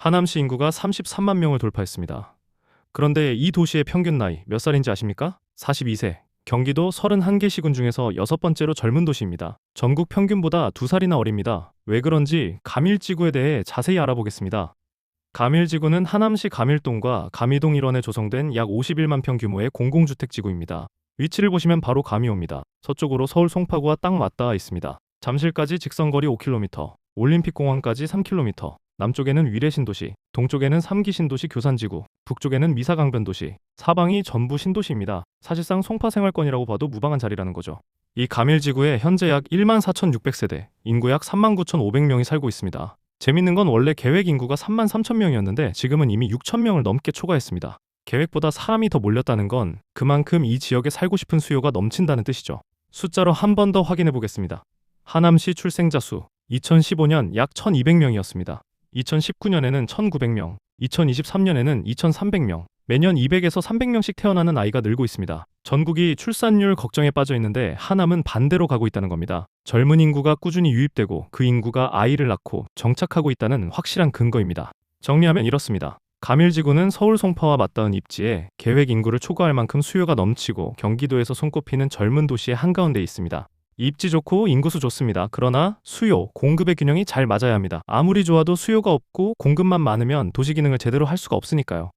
하남시 인구가 33만 명을 돌파했습니다. 그런데 이 도시의 평균 나이 몇 살인지 아십니까? 42세. 경기도 31개 시군 중에서 6번째로 젊은 도시입니다. 전국 평균보다 2살이나 어립니다. 왜 그런지 가밀지구에 대해 자세히 알아보겠습니다. 가밀지구는 하남시 가밀동과 가미동 일원에 조성된 약 51만 평 규모의 공공주택지구입니다. 위치를 보시면 바로 감이 옵니다. 서쪽으로 서울 송파구와 딱 맞닿아 있습니다. 잠실까지 직선거리 5km, 올림픽공원까지 3km, 남쪽에는 위례신도시, 동쪽에는 3기 신도시 교산지구, 북쪽에는 미사강변도시, 사방이 전부 신도시입니다. 사실상 송파 생활권이라고 봐도 무방한 자리라는 거죠. 이 가밀지구에 현재 약 14,600세대, 인구 약 39,500명이 살고 있습니다. 재밌는 건 원래 계획 인구가 33,000명이었는데 지금은 이미 6,000명을 넘게 초과했습니다. 계획보다 사람이 더 몰렸다는 건 그만큼 이 지역에 살고 싶은 수요가 넘친다는 뜻이죠. 숫자로 한 번 더 확인해 보겠습니다. 하남시 출생자 수 2015년 약 1,200명이었습니다. 2019년에는 1,900명, 2023년에는 2,300명, 매년 200에서 300명씩 태어나는 아이가 늘고 있습니다. 전국이 출산율 걱정에 빠져 있는데 하남은 반대로 가고 있다는 겁니다. 젊은 인구가 꾸준히 유입되고 그 인구가 아이를 낳고 정착하고 있다는 확실한 근거입니다. 정리하면 이렇습니다. 가밀지구는 서울 송파와 맞닿은 입지에 계획 인구를 초과할 만큼 수요가 넘치고 경기도에서 손꼽히는 젊은 도시의 한가운데 있습니다. 입지 좋고 인구수 좋습니다. 그러나 수요, 공급의 균형이 잘 맞아야 합니다. 아무리 좋아도 수요가 없고 공급만 많으면 도시 기능을 제대로 할 수가 없으니까요.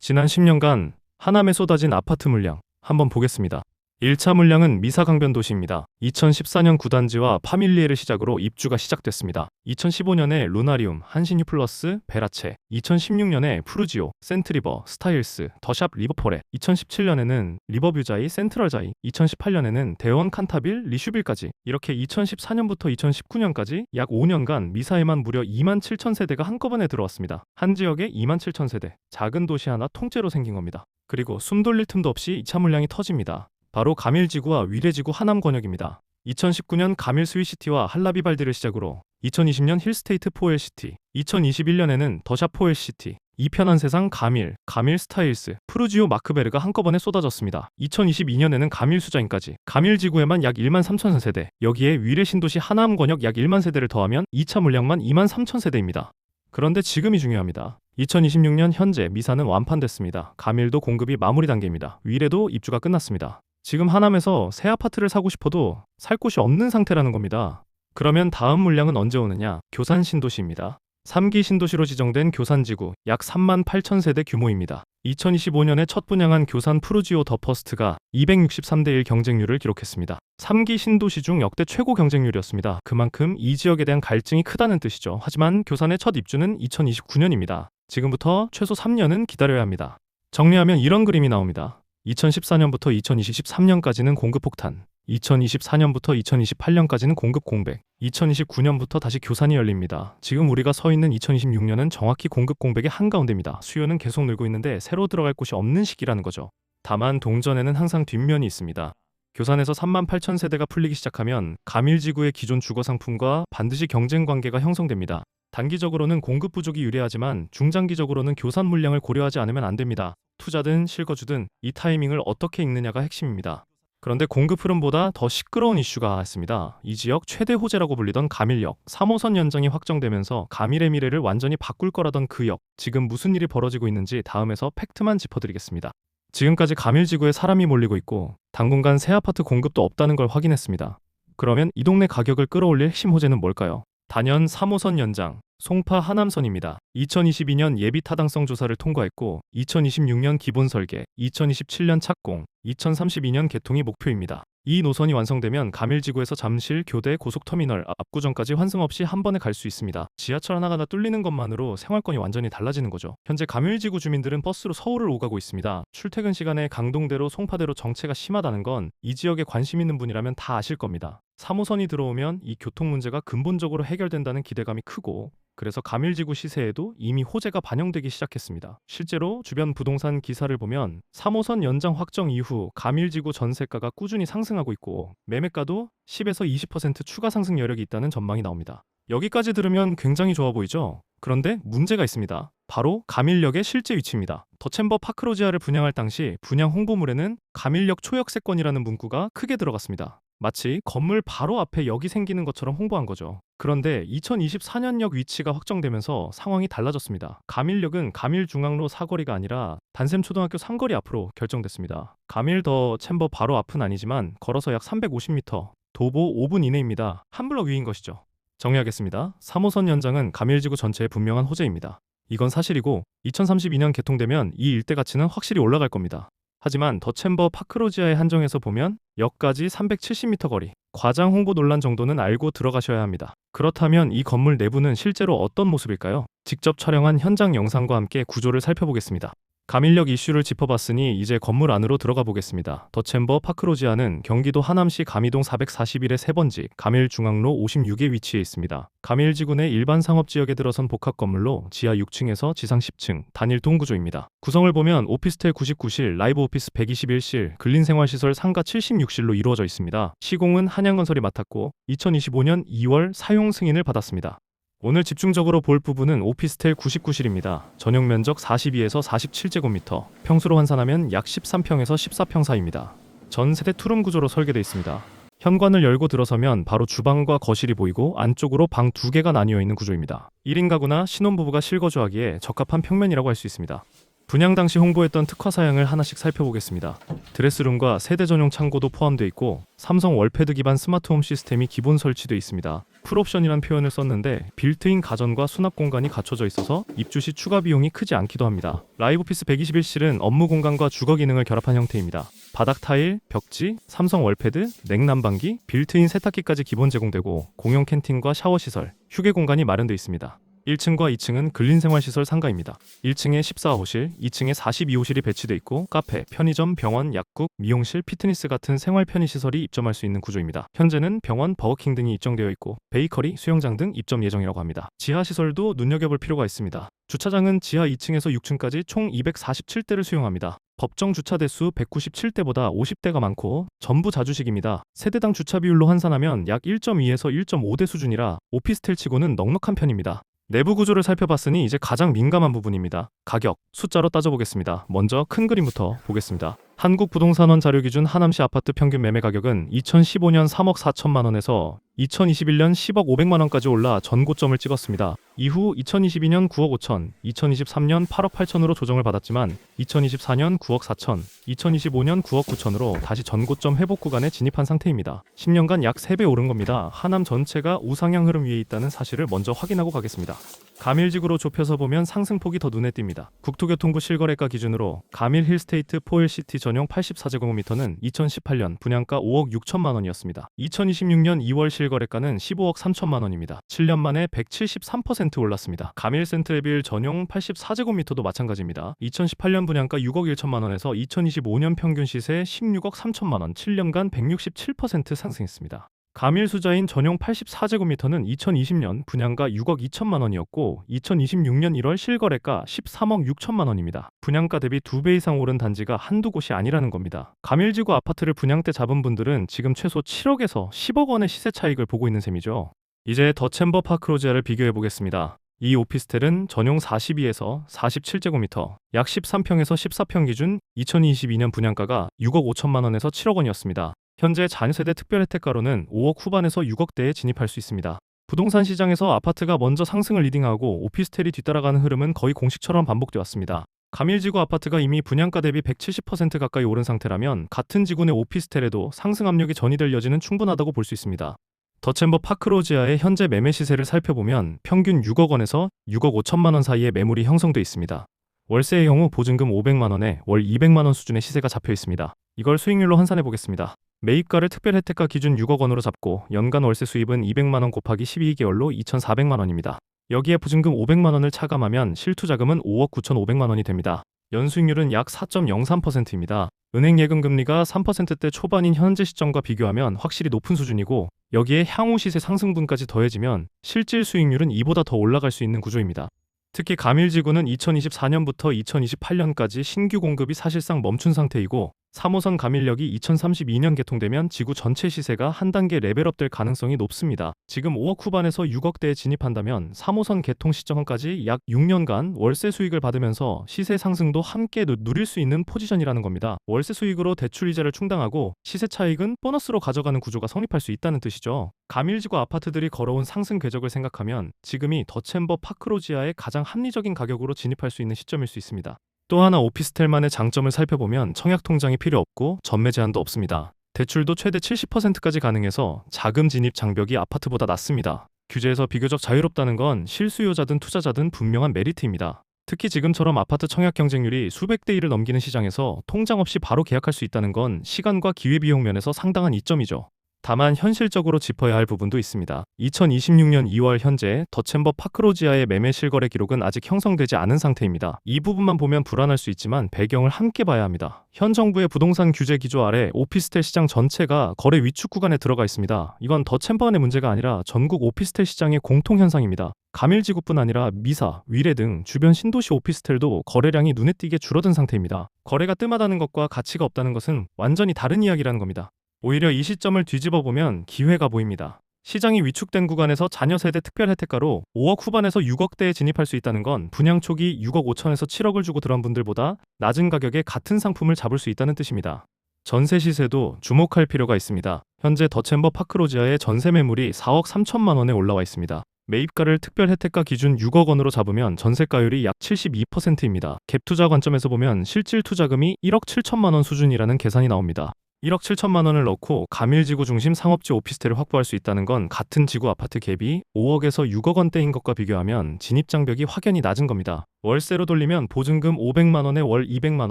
지난 10년간 하남에 쏟아진 아파트 물량 한번 보겠습니다. 1차 물량은 미사강변 도시입니다. 2014년 구단지와 파밀리에를 시작으로 입주가 시작됐습니다. 2015년에 루나리움, 한신유플러스, 베라체, 2016년에 푸르지오, 센트리버, 스타일스, 더샵 리버포레, 2017년에는 리버뷰자이, 센트럴자이, 2018년에는 대원 칸타빌, 리슈빌까지 이렇게 2014년부터 2019년까지 약 5년간 미사에만 무려 27,000세대가 한꺼번에 들어왔습니다. 한 지역에 27,000세대, 작은 도시 하나 통째로 생긴 겁니다. 그리고 숨 돌릴 틈도 없이 2차 물량이 터집니다. 바로 가밀지구와 위례지구 하남 권역입니다. 2019년 가밀 스위시티와 한라비발디를 시작으로 2020년 힐스테이트 포엘시티, 2021년에는 더샵 포엘시티, 이편한 세상 가밀, 가밀 스타일스, 푸르지오 마크베르가 한꺼번에 쏟아졌습니다. 2022년에는 가밀 수자인까지, 가밀지구에만 약 13,000세대, 여기에 위례 신도시 하남 권역 약 1만 세대를 더하면 2차 물량만 23,000세대입니다. 그런데 지금이 중요합니다. 2026년 현재 미사는 완판됐습니다. 가밀도 공급이 마무리 단계입니다. 위례도 입주가 끝났습니다. 지금 하남에서 새 아파트를 사고 싶어도 살 곳이 없는 상태라는 겁니다. 그러면 다음 물량은 언제 오느냐? 교산 신도시입니다. 3기 신도시로 지정된 교산지구 약 38,000세대 규모입니다. 2025년에 첫 분양한 교산 푸르지오 더 퍼스트가 263대 1 경쟁률을 기록했습니다. 3기 신도시 중 역대 최고 경쟁률이었습니다. 그만큼 이 지역에 대한 갈증이 크다는 뜻이죠. 하지만 교산의 첫 입주는 2029년입니다. 지금부터 최소 3년은 기다려야 합니다. 정리하면 이런 그림이 나옵니다. 2014년부터 2023년까지는 공급 폭탄, 2024년부터 2028년까지는 공급 공백, 2029년부터 다시 교산이 열립니다. 지금 우리가 서 있는 2026년은 정확히 공급 공백의 한가운데입니다. 수요는 계속 늘고 있는데 새로 들어갈 곳이 없는 시기라는 거죠. 다만 동전에는 항상 뒷면이 있습니다. 교산에서 38,000세대가 풀리기 시작하면 가밀지구의 기존 주거 상품과 반드시 경쟁 관계가 형성됩니다. 단기적으로는 공급 부족이 유리하지만 중장기적으로는 교산 물량을 고려하지 않으면 안 됩니다. 투자든 실거주든 이 타이밍을 어떻게 읽느냐가 핵심입니다. 그런데 공급 흐름보다 더 시끄러운 이슈가 있습니다. 이 지역 최대 호재라고 불리던 가밀역 3호선 연장이 확정되면서 가밀의 미래를 완전히 바꿀 거라던 그 역, 지금 무슨 일이 벌어지고 있는지 다음에서 팩트만 짚어드리겠습니다. 지금까지 가밀지구에 사람이 몰리고 있고 당분간 새 아파트 공급도 없다는 걸 확인했습니다. 그러면 이 동네 가격을 끌어올릴 핵심 호재는 뭘까요? 단연 3호선 연장, 송파 하남선입니다. 2022년 예비 타당성 조사를 통과했고 2026년 기본 설계, 2027년 착공, 2032년 개통이 목표입니다. 이 노선이 완성되면 가밀지구에서 잠실, 교대, 고속터미널, 압구정까지 환승 없이 한 번에 갈 수 있습니다. 지하철 하나가 다 뚫리는 것만으로 생활권이 완전히 달라지는 거죠. 현재 가밀지구 주민들은 버스로 서울을 오가고 있습니다. 출퇴근 시간에 강동대로 송파대로 정체가 심하다는 건 이 지역에 관심 있는 분이라면 다 아실 겁니다. 3호선이 들어오면 이 교통 문제가 근본적으로 해결된다는 기대감이 크고 그래서 가밀지구 시세에도 이미 호재가 반영되기 시작했습니다. 실제로 주변 부동산 기사를 보면 3호선 연장 확정 이후 가밀지구 전세가가 꾸준히 상승하고 있고 매매가도 10에서 20% 추가 상승 여력이 있다는 전망이 나옵니다. 여기까지 들으면 굉장히 좋아 보이죠? 그런데 문제가 있습니다. 바로 가밀역의 실제 위치입니다. 더챔버 파크로지아를 분양할 당시 분양 홍보물에는 가밀역 초역세권이라는 문구가 크게 들어갔습니다. 마치 건물 바로 앞에 역이 생기는 것처럼 홍보한 거죠. 그런데 2024년역 위치가 확정되면서 상황이 달라졌습니다. 가밀역은 가밀중앙로 사거리가 아니라 단샘초등학교 상거리 앞으로 결정됐습니다. 가밀 더 챔버 바로 앞은 아니지만 걸어서 약 350m, 도보 5분 이내입니다. 한 블럭 위인 것이죠. 정리하겠습니다. 3호선 연장은 가밀지구 전체의 분명한 호재입니다. 이건 사실이고 2032년 개통되면 이 일대 가치는 확실히 올라갈 겁니다. 하지만 더 챔버 파크로지아에 한정해서 보면 역까지 370m 거리, 과장 홍보 논란 정도는 알고 들어가셔야 합니다. 그렇다면 이 건물 내부는 실제로 어떤 모습일까요? 직접 촬영한 현장 영상과 함께 구조를 살펴보겠습니다. 가밀역 이슈를 짚어봤으니 이제 건물 안으로 들어가 보겠습니다. 더 챔버 파크로지아는 경기도 하남시 가미동 441의 세 번지 가밀중앙로 56에 위치해 있습니다. 가밀지구 내 일반 상업지역에 들어선 복합 건물로 지하 6층에서 지상 10층 단일동 구조입니다. 구성을 보면 오피스텔 99실, 라이브 오피스 121실, 근린생활시설 상가 76실로 이루어져 있습니다. 시공은 한양건설이 맡았고 2025년 2월 사용 승인을 받았습니다. 오늘 집중적으로 볼 부분은 오피스텔 99실입니다. 전용 면적 42에서 47제곱미터, 평수로 환산하면 약 13평에서 14평 사이입니다. 전 세대 투룸 구조로 설계되어 있습니다. 현관을 열고 들어서면 바로 주방과 거실이 보이고 안쪽으로 방 2개가 나뉘어 있는 구조입니다. 1인 가구나 신혼부부가 실거주하기에 적합한 평면이라고 할 수 있습니다. 분양 당시 홍보했던 특화 사양을 하나씩 살펴보겠습니다. 드레스룸과 세대 전용 창고도 포함되어 있고 삼성 월패드 기반 스마트홈 시스템이 기본 설치되어 있습니다. 풀옵션이란 표현을 썼는데 빌트인 가전과 수납 공간이 갖춰져 있어서 입주 시 추가 비용이 크지 않기도 합니다. 라이브 오피스 121실은 업무 공간과 주거 기능을 결합한 형태입니다. 바닥 타일, 벽지, 삼성 월패드, 냉난방기, 빌트인 세탁기까지 기본 제공되고 공용 캔팅과 샤워 시설, 휴게 공간이 마련되어 있습니다. 1층과 2층은 근린생활시설 상가입니다. 1층에 14호실, 2층에 42호실이 배치돼 있고 카페, 편의점, 병원, 약국, 미용실, 피트니스 같은 생활 편의시설이 입점할 수 있는 구조입니다. 현재는 병원, 버거킹 등이 입점되어 있고 베이커리, 수영장 등 입점 예정이라고 합니다. 지하시설도 눈여겨볼 필요가 있습니다. 주차장은 지하 2층에서 6층까지 총 247대를 수용합니다. 법정 주차 대수 197대보다 50대가 많고 전부 자주식입니다. 세대당 주차 비율로 환산하면 약 1.2에서 1.5대 수준이라 오피스텔 치고는 넉넉한 편입니다. 내부 구조를 살펴봤으니 이제 가장 민감한 부분입니다. 가격, 숫자로 따져보겠습니다. 먼저 큰 그림부터 보겠습니다. 한국부동산원 자료 기준 하남시 아파트 평균 매매 가격은 2015년 3억 4천만 원에서 2021년 10억 5백만 원까지 올라 전고점을 찍었습니다. 이후 2022년 9억 5천, 2023년 8억 8천으로 조정을 받았지만 2024년 9억 4천, 2025년 9억 9천으로 다시 전고점 회복 구간에 진입한 상태입니다. 10년간 약 3배 오른 겁니다. 하남 전체가 우상향 흐름 위에 있다는 사실을 먼저 확인하고 가겠습니다. 가밀지구로 좁혀서 보면 상승폭이 더 눈에 띕니다. 국토교통부 실거래가 기준으로 가밀 힐스테이트 포엘시티 전용 84제곱미터는 2018년 분양가 5억 6천만 원이었습니다. 2026년 2월 실거래가는 15억 3천만 원입니다. 7년 만에 173% 올랐습니다. 가밀 센트레빌 전용 84제곱미터도 마찬가지입니다. 2018년 분양가 6억 1천만 원에서 2025년 평균 시세 16억 3천만 원, 7년간 167% 상승했습니다. 가밀 수자인 전용 84제곱미터는 2020년 분양가 6억 2천만 원이었고 2026년 1월 실거래가 13억 6천만 원입니다. 분양가 대비 2배 이상 오른 단지가 한두 곳이 아니라는 겁니다. 가밀지구 아파트를 분양 때 잡은 분들은 지금 최소 7억에서 10억 원의 시세 차익을 보고 있는 셈이죠. 이제 더 챔버 파크로지아를 비교해 보겠습니다. 이 오피스텔은 전용 42에서 47제곱미터, 약 13평에서 14평 기준 2022년 분양가가 6억 5천만 원에서 7억 원이었습니다. 현재 자녀세대 특별혜택가로는 5억 후반에서 6억대에 진입할 수 있습니다. 부동산 시장에서 아파트가 먼저 상승을 리딩하고 오피스텔이 뒤따라가는 흐름은 거의 공식처럼 반복돼 왔습니다. 가밀지구 아파트가 이미 분양가 대비 170% 가까이 오른 상태라면 같은 지구 내 오피스텔에도 상승 압력이 전이될 여지는 충분하다고 볼 수 있습니다. 더 챔버 파크로지아의 현재 매매 시세를 살펴보면 평균 6억 원에서 6억 5천만 원 사이의 매물이 형성돼 있습니다. 월세의 경우 보증금 500만 원에 월 200만 원 수준의 시세가 잡혀 있습니다. 이걸 수익률로 환산해 보겠습니다. 매입가를 특별 혜택가 기준 6억 원으로 잡고 연간 월세 수입은 200만 원 곱하기 12개월로 2,400만 원입니다. 여기에 보증금 500만 원을 차감하면 실투자금은 5억 9,500만 원이 됩니다. 연수익률은 약 4.03%입니다. 은행 예금 금리가 3%대 초반인 현재 시점과 비교하면 확실히 높은 수준이고 여기에 향후 시세 상승분까지 더해지면 실질 수익률은 이보다 더 올라갈 수 있는 구조입니다. 특히 가밀지구는 2024년부터 2028년까지 신규 공급이 사실상 멈춘 상태이고 3호선 가밀역이 2032년 개통되면 지구 전체 시세가 한 단계 레벨업될 가능성이 높습니다. 지금 5억 후반에서 6억대에 진입한다면 3호선 개통 시점까지 약 6년간 월세 수익을 받으면서 시세 상승도 함께 누릴 수 있는 포지션이라는 겁니다. 월세 수익으로 대출 이자를 충당하고 시세 차익은 보너스로 가져가는 구조가 성립할 수 있다는 뜻이죠. 가밀지구 아파트들이 걸어온 상승 궤적을 생각하면 지금이 더챔버 파크로지아의 가장 합리적인 가격으로 진입할 수 있는 시점일 수 있습니다. 또 하나 오피스텔만의 장점을 살펴보면 청약 통장이 필요 없고 전매 제한도 없습니다. 대출도 최대 70%까지 가능해서 자금 진입 장벽이 아파트보다 낮습니다. 규제에서 비교적 자유롭다는 건 실수요자든 투자자든 분명한 메리트입니다. 특히 지금처럼 아파트 청약 경쟁률이 수백 대 1을 넘기는 시장에서 통장 없이 바로 계약할 수 있다는 건 시간과 기회비용 면에서 상당한 이점이죠. 다만 현실적으로 짚어야 할 부분도 있습니다. 2026년 2월 현재 더챔버 파크로지아의 매매 실거래 기록은 아직 형성되지 않은 상태입니다. 이 부분만 보면 불안할 수 있지만 배경을 함께 봐야 합니다. 현 정부의 부동산 규제 기조 아래 오피스텔 시장 전체가 거래 위축 구간에 들어가 있습니다. 이건 더챔버만의 문제가 아니라 전국 오피스텔 시장의 공통 현상입니다. 가밀지구뿐 아니라 미사, 위례 등 주변 신도시 오피스텔도 거래량이 눈에 띄게 줄어든 상태입니다. 거래가 뜸하다는 것과 가치가 없다는 것은 완전히 다른 이야기라는 겁니다. 오히려 이 시점을 뒤집어 보면 기회가 보입니다. 시장이 위축된 구간에서 자녀 세대 특별 혜택가로 5억 후반에서 6억대에 진입할 수 있다는 건 분양 초기 6억 5천에서 7억을 주고 들어온 분들보다 낮은 가격에 같은 상품을 잡을 수 있다는 뜻입니다. 전세 시세도 주목할 필요가 있습니다. 현재 더챔버 파크로지아의 전세 매물이 4억 3천만 원에 올라와 있습니다. 매입가를 특별 혜택가 기준 6억 원으로 잡으면 전세가율이 약 72%입니다. 갭 투자 관점에서 보면 실질 투자금이 1억 7천만 원 수준이라는 계산이 나옵니다. 1억 7천만 원을 넣고 가밀지구 중심 상업지 오피스텔을 확보할 수 있다는 건 같은 지구 아파트 갭이 5억에서 6억 원대인 것과 비교하면 진입장벽이 확연히 낮은 겁니다. 월세로 돌리면 보증금 500만 원에 월 200만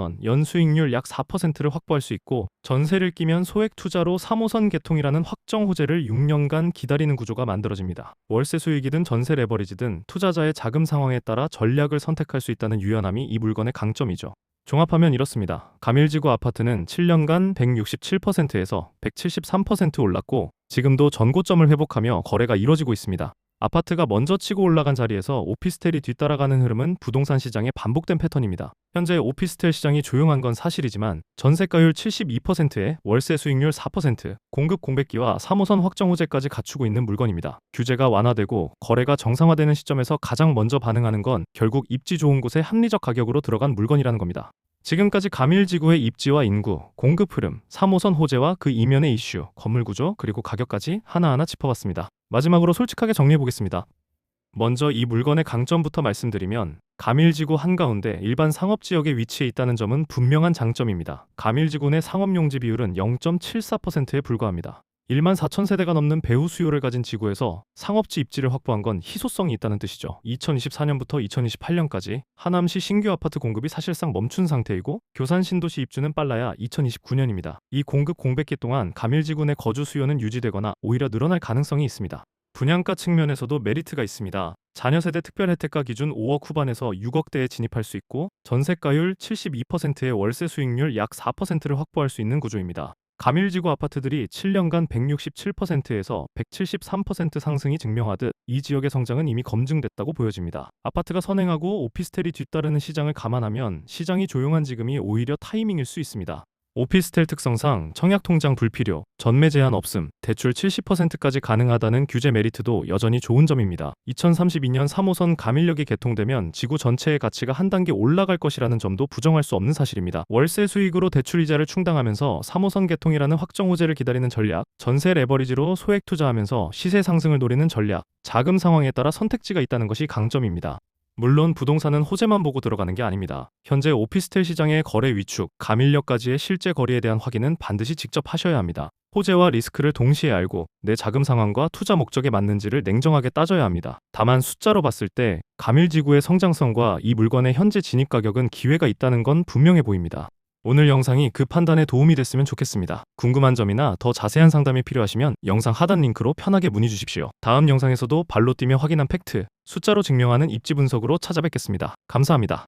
원, 연수익률 약 4%를 확보할 수 있고 전세를 끼면 소액 투자로 3호선 개통이라는 확정 호재를 6년간 기다리는 구조가 만들어집니다. 월세 수익이든 전세 레버리지든 투자자의 자금 상황에 따라 전략을 선택할 수 있다는 유연함이 이 물건의 강점이죠. 종합하면 이렇습니다. 가밀지구 아파트는 7년간 167%에서 173% 올랐고 지금도 전고점을 회복하며 거래가 이뤄지고 있습니다. 아파트가 먼저 치고 올라간 자리에서 오피스텔이 뒤따라가는 흐름은 부동산 시장의 반복된 패턴입니다. 현재 오피스텔 시장이 조용한 건 사실이지만 전세가율 72%에 월세 수익률 4%, 공급 공백기와 3호선 확정 호재까지 갖추고 있는 물건입니다. 규제가 완화되고 거래가 정상화되는 시점에서 가장 먼저 반응하는 건 결국 입지 좋은 곳에 합리적 가격으로 들어간 물건이라는 겁니다. 지금까지 가밀지구의 입지와 인구, 공급 흐름, 3호선 호재와 그 이면의 이슈, 건물 구조, 그리고 가격까지 하나하나 짚어봤습니다. 마지막으로 솔직하게 정리해보겠습니다. 먼저 이 물건의 강점부터 말씀드리면 가밀지구 한가운데 일반 상업지역에 위치해 있다는 점은 분명한 장점입니다. 가밀지구 내 상업용지 비율은 0.74%에 불과합니다. 1만 4천 세대가 넘는 배후 수요를 가진 지구에서 상업지 입지를 확보한 건 희소성이 있다는 뜻이죠. 2024년부터 2028년까지 하남시 신규 아파트 공급이 사실상 멈춘 상태이고 교산 신도시 입주는 빨라야 2029년입니다. 이 공급 공백기 동안 가밀지구 내 거주 수요는 유지되거나 오히려 늘어날 가능성이 있습니다. 분양가 측면에서도 메리트가 있습니다. 자녀 세대 특별 혜택가 기준 5억 후반에서 6억대에 진입할 수 있고 전세가율 72%의 월세 수익률 약 4%를 확보할 수 있는 구조입니다. 가밀지구 아파트들이 7년간 167%에서 173% 상승이 증명하듯 이 지역의 성장은 이미 검증됐다고 보여집니다. 아파트가 선행하고 오피스텔이 뒤따르는 시장을 감안하면 시장이 조용한 지금이 오히려 타이밍일 수 있습니다. 오피스텔 특성상 청약통장 불필요, 전매 제한 없음, 대출 70%까지 가능하다는 규제 메리트도 여전히 좋은 점입니다. 2032년 3호선 가밀역이 개통되면 지구 전체의 가치가 한 단계 올라갈 것이라는 점도 부정할 수 없는 사실입니다. 월세 수익으로 대출 이자를 충당하면서 3호선 개통이라는 확정 호재를 기다리는 전략, 전세 레버리지로 소액 투자하면서 시세 상승을 노리는 전략, 자금 상황에 따라 선택지가 있다는 것이 강점입니다. 물론 부동산은 호재만 보고 들어가는 게 아닙니다. 현재 오피스텔 시장의 거래 위축, 가밀역까지의 실제 거래에 대한 확인은 반드시 직접 하셔야 합니다. 호재와 리스크를 동시에 알고 내 자금 상황과 투자 목적에 맞는지를 냉정하게 따져야 합니다. 다만 숫자로 봤을 때 가밀지구의 성장성과 이 물건의 현재 진입 가격은 기회가 있다는 건 분명해 보입니다. 오늘 영상이 그 판단에 도움이 됐으면 좋겠습니다. 궁금한 점이나 더 자세한 상담이 필요하시면 영상 하단 링크로 편하게 문의 주십시오. 다음 영상에서도 발로 뛰며 확인한 팩트, 숫자로 증명하는 입지 분석으로 찾아뵙겠습니다. 감사합니다.